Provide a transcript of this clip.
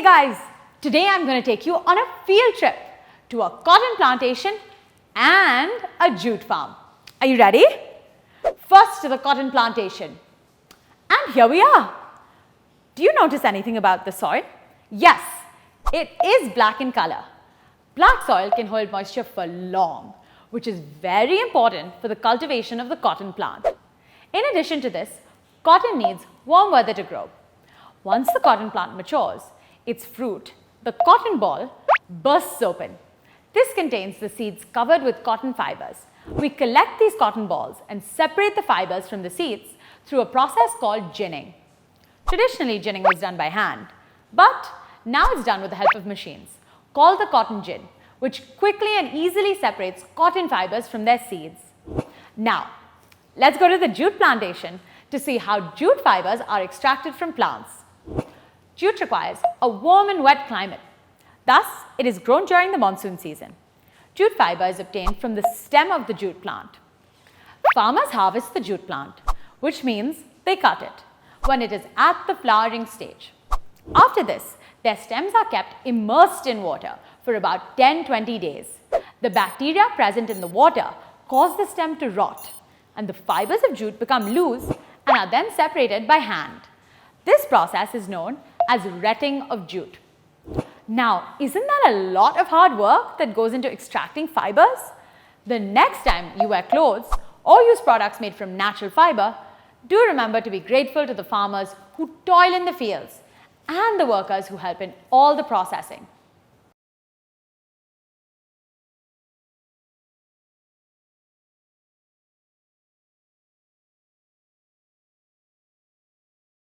Hey guys, today I'm going to take you on a field trip to a cotton plantation and a jute farm. Are you ready? First to the cotton plantation. And here we are. Do you notice anything about the soil? Yes, it is black in color. Black soil can hold moisture for long, which is very important for the cultivation of the cotton plant. In addition to this, cotton needs warm weather to grow. Once the cotton plant matures, its fruit, the cotton ball, bursts open. This contains the seeds covered with cotton fibers. We collect these cotton balls and separate the fibers from the seeds through a process called ginning. Traditionally, ginning was done by hand, but now it's done with the help of machines called the cotton gin, which quickly and easily separates cotton fibers from their seeds. Now, let's go to the jute plantation to see how jute fibers are extracted from plants. Jute requires a warm and wet climate. Thus, it is grown during the monsoon season. Jute fiber is obtained from the stem of the jute plant. Farmers harvest the jute plant, which means they cut it when it is at the flowering stage. After this, their stems are kept immersed in water for about 10-20 days. The bacteria present in the water cause the stem to rot, and the fibers of jute become loose and are then separated by hand. This process is known as retting of jute. Now, isn't that a lot of hard work that goes into extracting fibers? The next time you wear clothes or use products made from natural fiber, do remember to be grateful to the farmers who toil in the fields and the workers who help in all the processing.